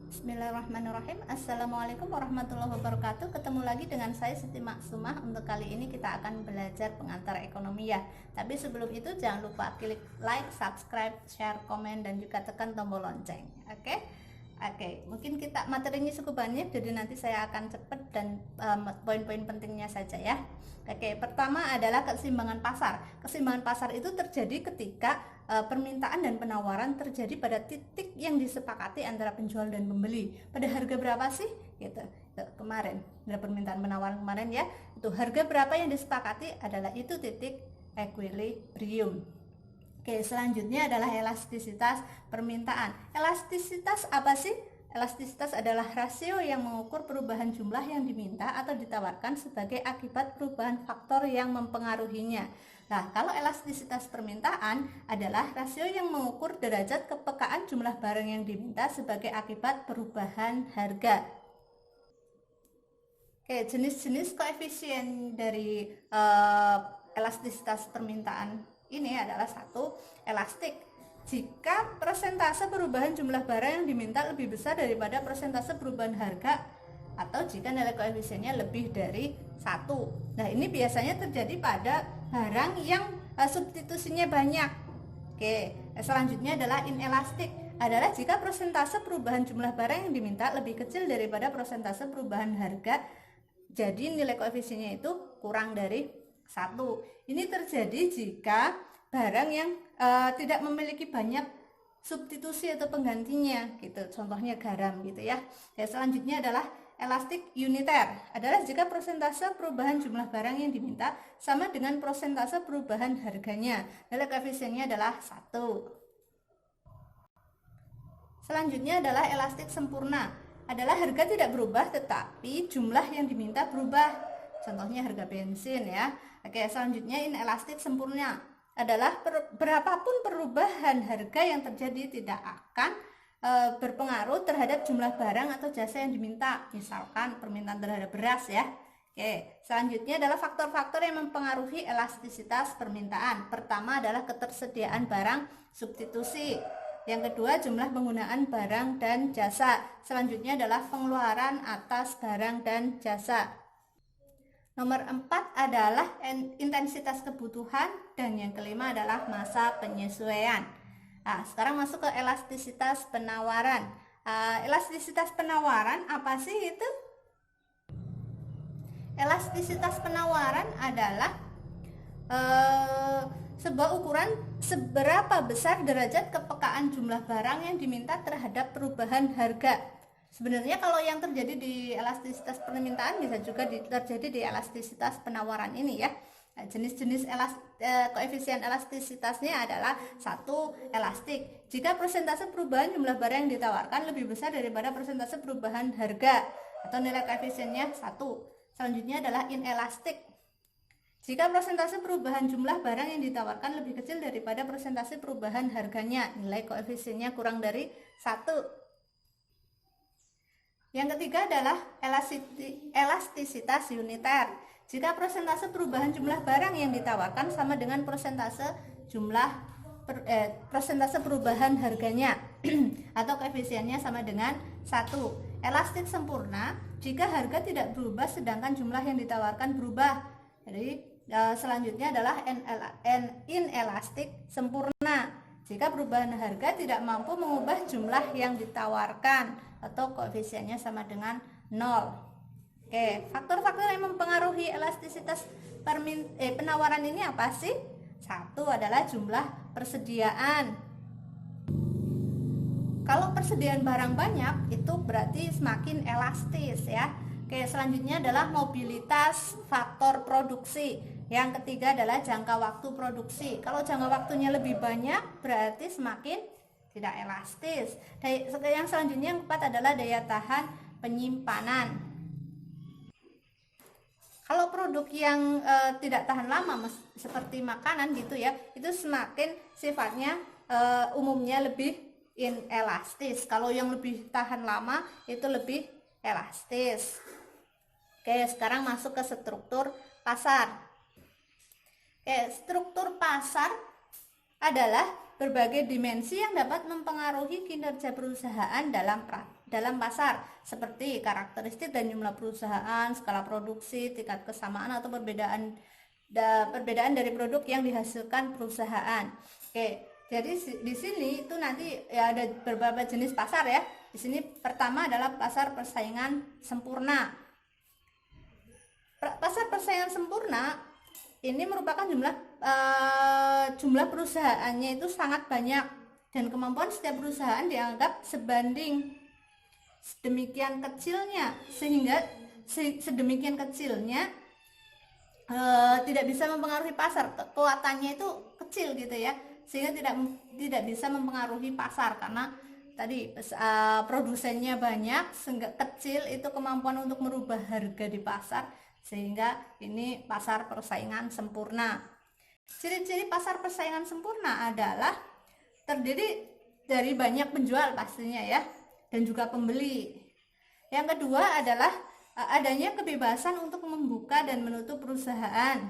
Bismillahirrahmanirrahim. Assalamualaikum warahmatullahi wabarakatuh. Ketemu lagi dengan saya Siti Maksumah. Untuk kali ini kita akan belajar pengantar ekonomi ya. Tapi sebelum itu jangan lupa klik like, subscribe, share, komen, dan juga tekan tombol lonceng. Oke, mungkin kita materinya cukup banyak, jadi nanti saya akan cepat dan poin-poin pentingnya saja ya. Oke, pertama adalah keseimbangan pasar. Keseimbangan pasar itu terjadi ketika permintaan dan penawaran terjadi pada titik yang disepakati antara penjual dan pembeli. Pada harga berapa sih? Gitu. Kemarin, ada permintaan penawaran kemarin ya. Itu harga berapa yang disepakati adalah itu titik equilibrium. Oke, selanjutnya adalah elastisitas permintaan. Elastisitas apa sih? Elastisitas adalah rasio yang mengukur perubahan jumlah yang diminta atau ditawarkan sebagai akibat perubahan faktor yang mempengaruhinya. Nah, kalau elastisitas permintaan adalah rasio yang mengukur derajat kepekaan jumlah barang yang diminta sebagai akibat perubahan harga. Oke, jenis-jenis koefisien dari elastisitas permintaan ini adalah satu, elastik. Jika persentase perubahan jumlah barang yang diminta lebih besar daripada persentase perubahan harga, atau jika nilai koefisiennya lebih dari 1. Nah, ini biasanya terjadi pada barang yang substitusinya banyak. Oke, selanjutnya adalah inelastik. Adalah jika persentase perubahan jumlah barang yang diminta lebih kecil daripada persentase perubahan harga, jadi nilai koefisiennya itu kurang dari 1. Ini terjadi jika barang yang tidak memiliki banyak substitusi atau penggantinya gitu. Contohnya garam gitu ya. Selanjutnya adalah elastik uniter. Adalah jika persentase perubahan jumlah barang yang diminta sama dengan persentase perubahan harganya. Nilai koefisiennya adalah 1. Selanjutnya adalah elastik sempurna. Adalah harga tidak berubah tetapi jumlah yang diminta berubah. Contohnya harga bensin ya. Oke, selanjutnya inelastik sempurna adalah berapapun perubahan harga yang terjadi tidak akan berpengaruh terhadap jumlah barang atau jasa yang diminta. Misalkan permintaan terhadap beras ya. Oke, selanjutnya adalah faktor-faktor yang mempengaruhi elastisitas permintaan. Pertama adalah ketersediaan barang substitusi. Yang kedua, jumlah penggunaan barang dan jasa. Selanjutnya adalah pengeluaran atas barang dan jasa. Nomor 4 adalah intensitas kebutuhan, dan yang kelima adalah masa penyesuaian. Nah, sekarang masuk ke elastisitas penawaran. Elastisitas penawaran apa sih itu? Elastisitas penawaran adalah sebuah ukuran seberapa besar derajat kepekaan jumlah barang yang diminta terhadap perubahan harga. Sebenarnya kalau yang terjadi di elastisitas permintaan bisa juga terjadi di elastisitas penawaran ini ya. Jenis-jenis koefisien elastisitasnya adalah 1. Elastik. Jika persentase perubahan jumlah barang yang ditawarkan lebih besar daripada persentase perubahan harga, atau nilai koefisiennya 1. Selanjutnya adalah inelastik. Jika persentase perubahan jumlah barang yang ditawarkan lebih kecil daripada persentase perubahan harganya, nilai koefisiennya kurang dari 1. Yang ketiga adalah elastisitas uniter. Jika persentase perubahan jumlah barang yang ditawarkan sama dengan persentase perubahan harganya atau koefisiennya sama dengan 1. Elastik sempurna jika harga tidak berubah sedangkan jumlah yang ditawarkan berubah. Jadi selanjutnya adalah inelastik sempurna. Jika perubahan harga tidak mampu mengubah jumlah yang ditawarkan atau koefisiennya sama dengan 0. Oke, faktor-faktor yang mempengaruhi elastisitas penawaran ini apa sih? 1 adalah jumlah persediaan. Kalau persediaan barang banyak itu berarti semakin elastis ya. Oke, selanjutnya adalah mobilitas faktor produksi. Yang ketiga adalah jangka waktu produksi. Kalau jangka waktunya lebih banyak berarti semakin tidak elastis. Yang selanjutnya yang keempat adalah daya tahan penyimpanan. Kalau produk yang tidak tahan lama seperti makanan gitu ya, itu semakin sifatnya umumnya lebih inelastis. Kalau yang lebih tahan lama itu lebih elastis. Oke, sekarang masuk ke struktur pasar. Struktur pasar adalah berbagai dimensi yang dapat mempengaruhi kinerja perusahaan dalam dalam pasar, seperti karakteristik dan jumlah perusahaan, skala produksi, tingkat kesamaan atau perbedaan dari produk yang dihasilkan perusahaan. Oke, jadi di sini itu nanti ya ada beberapa jenis pasar ya. Di sini pertama adalah pasar persaingan sempurna. Pasar persaingan sempurna ini merupakan jumlah perusahaannya itu sangat banyak dan kemampuan setiap perusahaan dianggap sebanding sedemikian kecilnya, sehingga sedemikian kecilnya tidak bisa mempengaruhi pasar. Kekuatannya itu kecil gitu ya, sehingga tidak bisa mempengaruhi pasar karena tadi produsennya banyak, sehingga kecil itu kemampuan untuk merubah harga di pasar, sehingga ini pasar persaingan sempurna. Ciri-ciri pasar persaingan sempurna adalah terdiri dari banyak penjual pastinya ya, dan juga pembeli. Yang kedua adalah adanya kebebasan untuk membuka dan menutup perusahaan.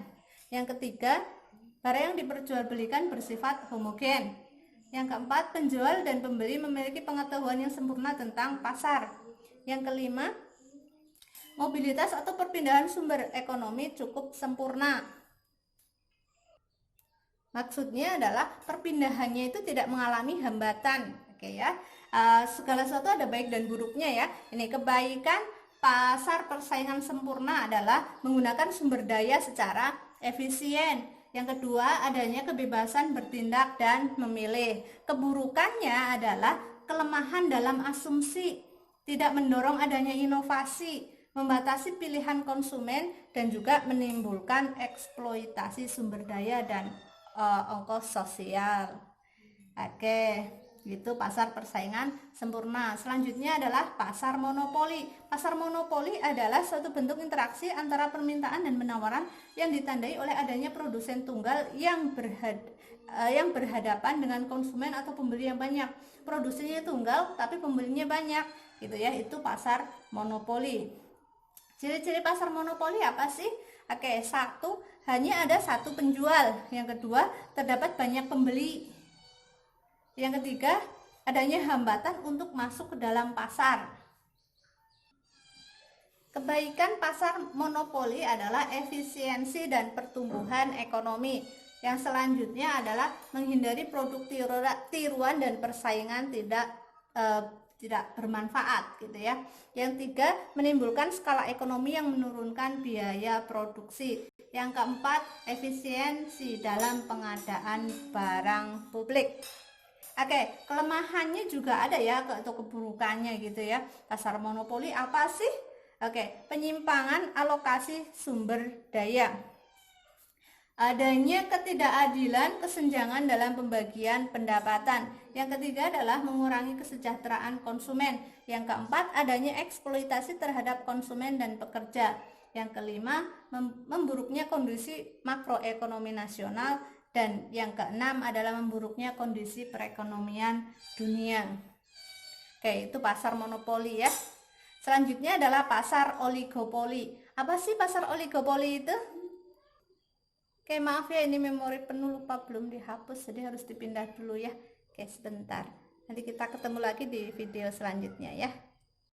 Yang ketiga, barang yang diperjualbelikan bersifat homogen. Yang keempat, penjual dan pembeli memiliki pengetahuan yang sempurna tentang pasar. Yang kelima, mobilitas atau perpindahan sumber ekonomi cukup sempurna. Maksudnya adalah perpindahannya itu tidak mengalami hambatan. Oke ya, segala sesuatu ada baik dan buruknya ya. Ini kebaikan pasar persaingan sempurna adalah menggunakan sumber daya secara efisien. Yang kedua, adanya kebebasan bertindak dan memilih. Keburukannya adalah kelemahan dalam asumsi, tidak mendorong adanya inovasi, membatasi pilihan konsumen, dan juga menimbulkan eksploitasi sumber daya dan ongkos sosial. Oke, itu pasar persaingan sempurna. Selanjutnya adalah pasar monopoli. Pasar monopoli adalah suatu bentuk interaksi antara permintaan dan penawaran yang ditandai oleh adanya produsen tunggal yang berhadapan dengan konsumen atau pembeli yang banyak. Produsennya tunggal tapi pembelinya banyak, gitu ya. Itu pasar monopoli. Ciri-ciri pasar monopoli apa sih? Oke, satu, hanya ada satu penjual. Yang kedua, terdapat banyak pembeli. Yang ketiga, adanya hambatan untuk masuk ke dalam pasar. Kebaikan pasar monopoli adalah efisiensi dan pertumbuhan ekonomi. Yang selanjutnya adalah menghindari produk tiruan dan persaingan tidak bermanfaat gitu ya. Yang tiga, menimbulkan skala ekonomi yang menurunkan biaya produksi. Yang keempat, efisiensi dalam pengadaan barang publik. Oke, kelemahannya juga ada ya atau keburukannya gitu ya. Pasar monopoli apa sih? Oke, penyimpangan alokasi sumber daya. Adanya ketidakadilan, kesenjangan dalam pembagian pendapatan. Yang ketiga adalah mengurangi kesejahteraan konsumen. Yang keempat, adanya eksploitasi terhadap konsumen dan pekerja. Yang kelima, memburuknya kondisi makroekonomi nasional. Dan yang keenam adalah memburuknya kondisi perekonomian dunia. Oke, itu pasar monopoli ya. Selanjutnya adalah pasar oligopoli. Apa sih pasar oligopoli itu? Oke, maaf ya, ini memori penuh, lupa belum dihapus, jadi harus dipindah dulu ya. Oke, sebentar. Nanti kita ketemu lagi di video selanjutnya ya.